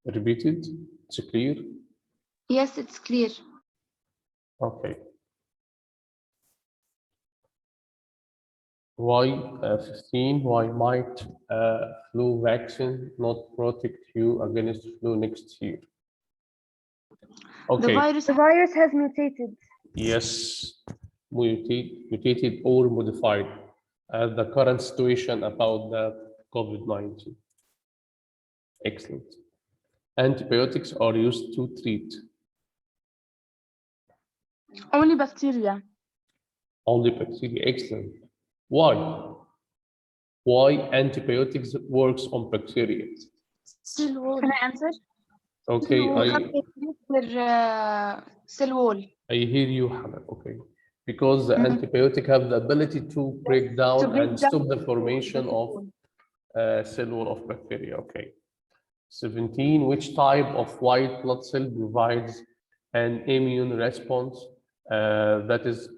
Repeated. It's clear. Yes, it's clear. Okay. Why 15? Why might flu vaccine not protect you against flu next year? The Okay. virus has mutated. Yes, mutated or modified as the current situation about the COVID-19. Excellent. Antibiotics are used to treat only bacteria. only bacteria. Excellent. Why? Why antibiotics works on bacteria? Cell wall. Can I answer? Okay, cell wall. I hear you, Hannah. Okay, because the antibiotic have the ability to break down and stop the formation of cell wall of bacteria. Okay. 17. Which type of white blood cell provides an immune response that is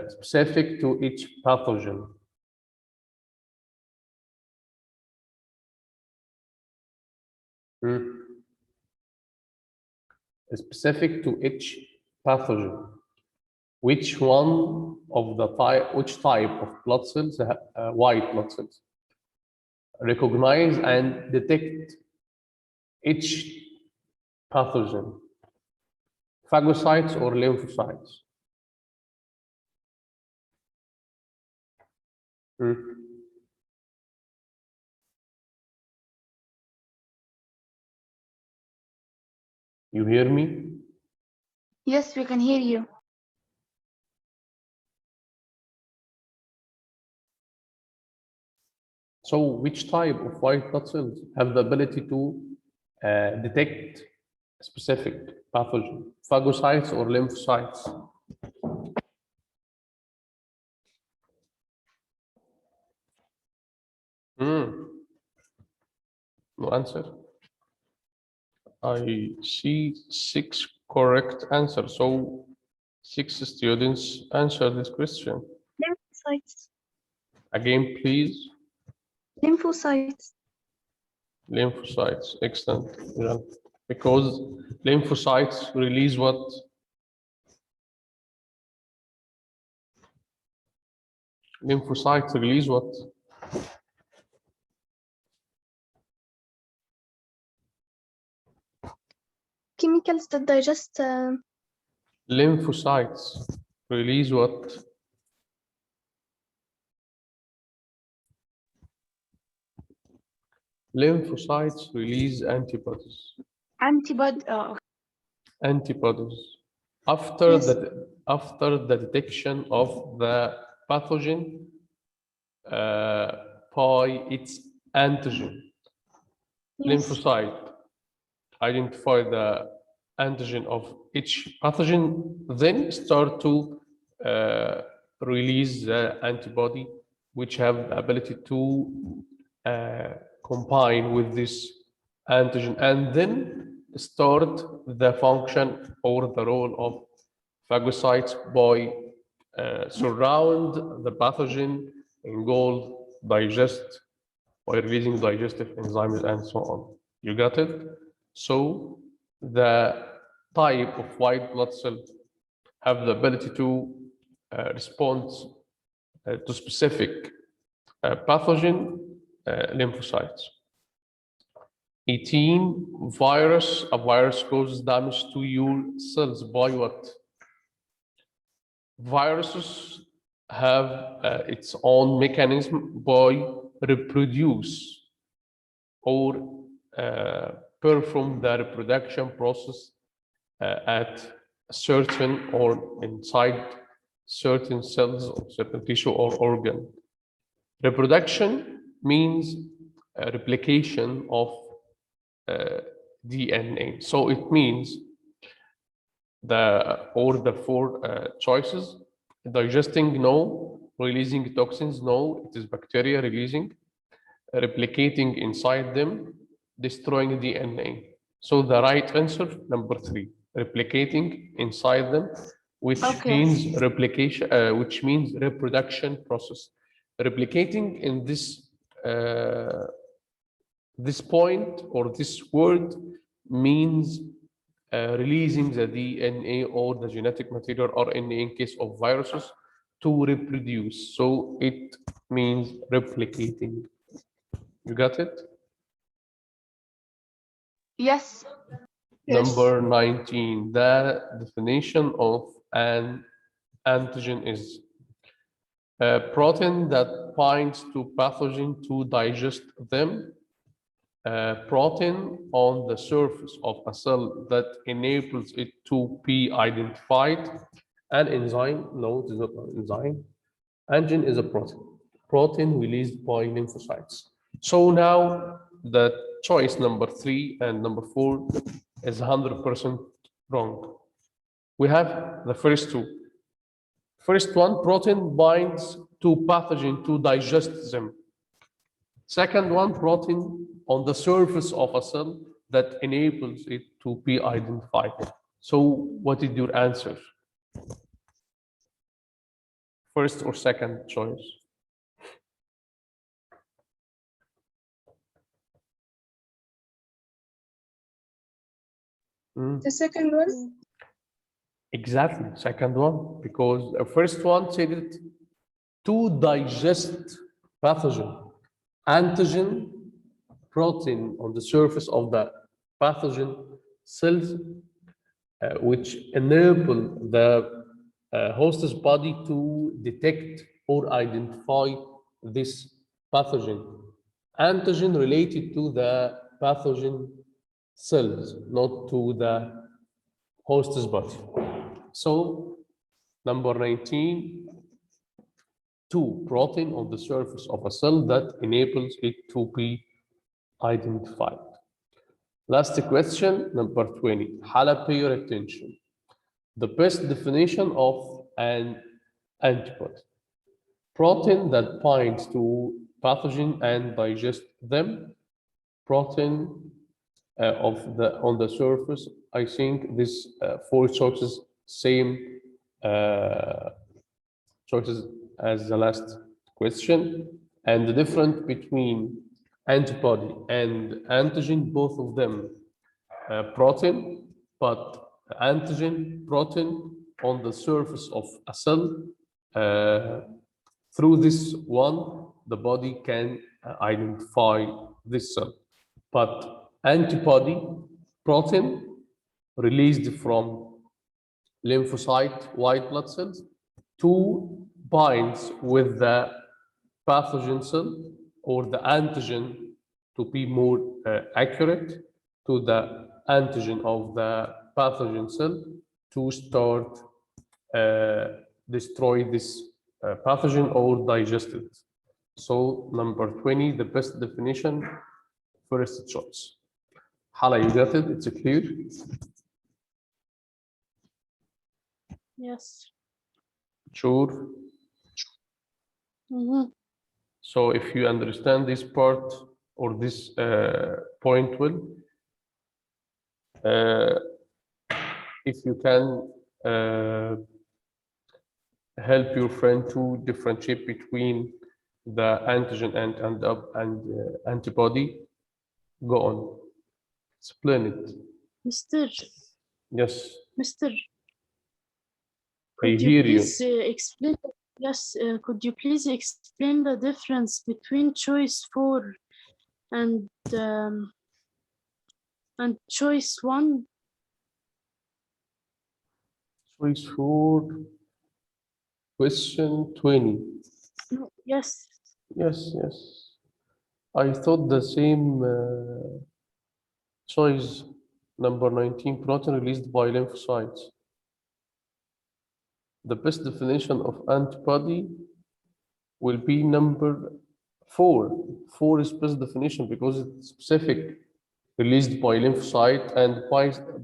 specific to each pathogen? Specific to each pathogen. Which one of the which type of blood cells, white blood cells, recognize and detect each pathogen? Phagocytes or lymphocytes? You hear me? Yes, we can hear you. So which type of white blood cells have the ability to detect specific pathogen? Phagocytes or lymphocytes? No answer. I see 6 correct answers. So 6 students answer this question. Lymphocytes. Again, please. Lymphocytes. Lymphocytes. Excellent. Yeah. Because lymphocytes release what? Lymphocytes release what? Chemicals that digest. Lymphocytes release what? Lymphocytes release antibodies. Antibodies. After Yes. after the detection of the pathogen by its antigen. Yes. Lymphocyte identify the antigen of each pathogen, then start to release the antibody, which have the ability to combine with this antigen, and then start the function or the role of phagocytes by surround the pathogen, engulf, digest, by releasing digestive enzymes and so on. You got it? So the type of white blood cell have the ability to respond to specific pathogen lymphocytes. 18. A virus causes damage to your cells by what? Viruses have its own mechanism by reproduce or perform the reproduction process at certain or inside certain cells or certain tissue or organ. Reproduction means replication of DNA. So it means the 4 choices: digesting, no; releasing toxins, no, it is bacteria releasing; replicating inside them; destroying DNA. So the right answer, number 3, replicating inside them, which means replication, which means reproduction process. Replicating in this this point or this word means releasing the DNA or the genetic material RNA in case of viruses to reproduce. So it means replicating. You got it? Yes. Number 19, the definition of an antigen is a protein that binds to pathogen to digest them, a protein on the surface of a cell that enables it to be identified, an enzyme, no, it is not an enzyme, antigen is a protein released by lymphocytes. So now the choice number 3 and number 4 is 100% wrong. We have the first two. First one, protein binds to pathogen to digest them. Second one, protein on the surface of a cell that enables it to be identified. So what is your answer? First or second choice? The second one? Exactly, second one, because the first one said it to digest pathogen. Antigen, protein on the surface of the pathogen cells, which enable the host's body to detect or identify this pathogen. Antigen related to the pathogen cells, not to the host's body. So, number 19, two, protein on the surface of a cell that enables it to be identified. Last question, number 20. Hala, pay your attention. The best definition of an antibody. Protein that binds to pathogen and digests them. Protein on the surface. I think this 4 choices, same choices as the last question. And the difference between antibody and antigen, both of them protein, but antigen protein on the surface of a cell. Through this one, the body can identify this cell. But antibody protein released from lymphocyte white blood cells to binds with the pathogen cell or the antigen, to be more accurate, to the antigen of the pathogen cell to start destroy this pathogen or digest it. So number 20, the best definition, first choice. Hala, you got it? It's clear? Yes. Sure. Mhm. So if you understand this part or this point well, if you can help your friend to differentiate between the antigen and antibody, go on. Explain it. Mr. Yes, Mr. I Could you hear you. please explain? Yes, could you please explain the difference between choice 4 and choice 1? Choice 4, question 20. No, yes. Yes, yes. I thought the same choice, number 19, protein released by lymphocytes. The best definition of antibody will be number 4. 4 is best definition because it's specific, released by lymphocyte and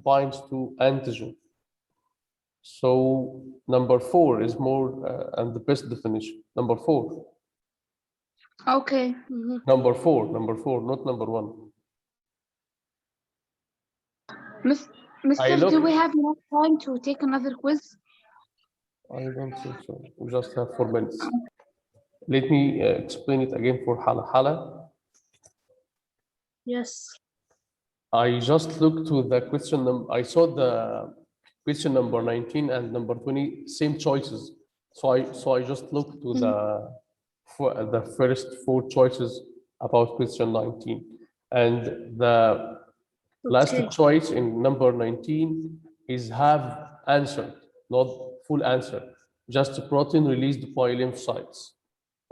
binds to antigen. So number 4 is more and the best definition. Number 4. Okay. Mhm. Number 4, not number 1. Mister, do looked- we have enough time to take another quiz? I don't think so. We just have 4 minutes. Let me explain it again for Hala. Hala, Yes. I just looked to the question number. I saw the question number 19 and number 20, same choices. So I just looked to the first 4 choices about question 19. And the last Okay. choice in number 19 is have answered, not full answer, just protein released by lymphocytes.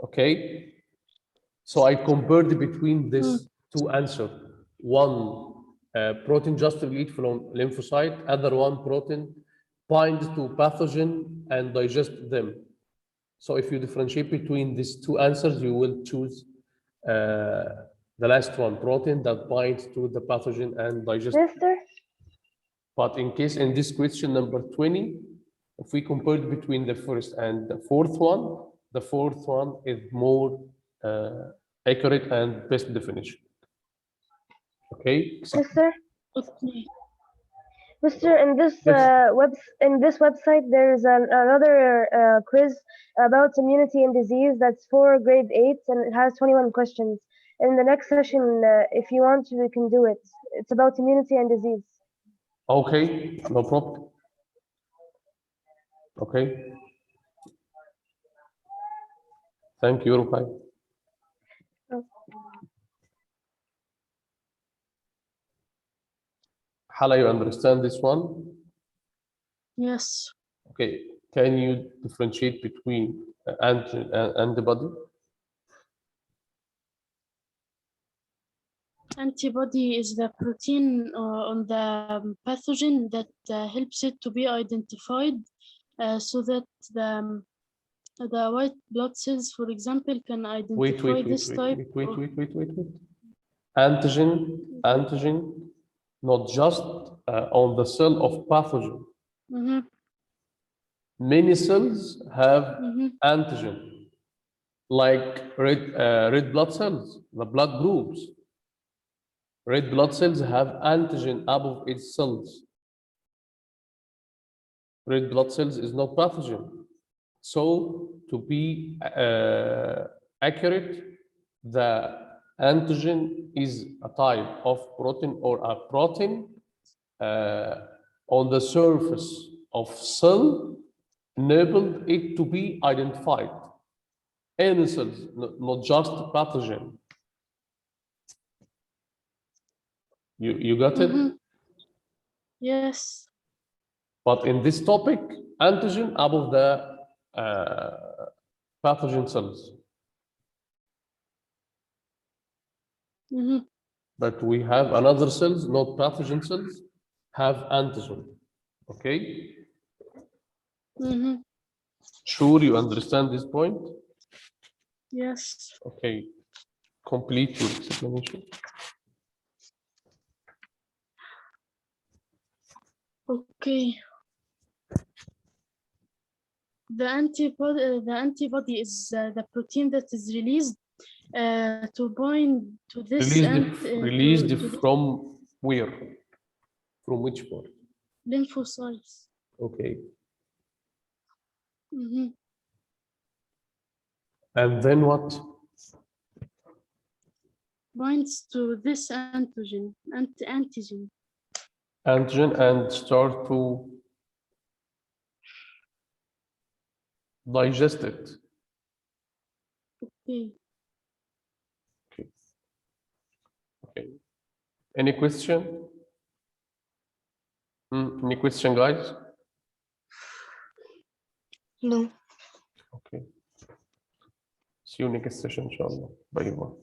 Okay? So I compared between these 2 answers. One, protein just released from lymphocyte, other one protein binds to pathogen and digest them. So if you differentiate between these 2 answers, you will choose the last one, protein that binds to the pathogen and digest. Mister, But in case in this question number 20, if we compared between the first and the fourth one, the fourth one is more accurate and best definition. Okay. Mister, Okay. Mister, in this Yes. website, there's another quiz about immunity and disease that's for grade 8, and it has 21 questions. In the next session, if you want to, we can do it. It's about immunity and disease. Okay, no problem. Okay. Thank you, Rufai. Oh. Hala, you understand this one? Yes. Okay. Can you differentiate between antigen and antibody? Antibody is the protein on the pathogen that helps it to be identified so that the white blood cells, for example, can identify this type of Wait. Antigen, not just on the cell of pathogen. Mhm, Many cells have mhm, antigen, like red blood cells, the blood groups. Red blood cells have antigen above its cells. Red blood cells is not pathogen. So to be accurate, the antigen is a type of protein or a protein on the surface of cell enabled it to be identified. Any cells, not just pathogen. You got it? mhm. Yes. But in this topic, antigen above the pathogen cells. Mhm, But we have another cells, not pathogen cells, have antigen. Okay? mhm. Sure, you understand this point? Yes. Okay. Complete your explanation. Okay. The antibody is the protein that is released to bind to this Released to the from where? From which part? lymphocytes. Okay. Mhm. And then what? Binds to this antigen. Antigen and start to digest it. Okay. Okay. Any question? Any question, guys? No. Okay. See you next session, inshallah. Bye bye.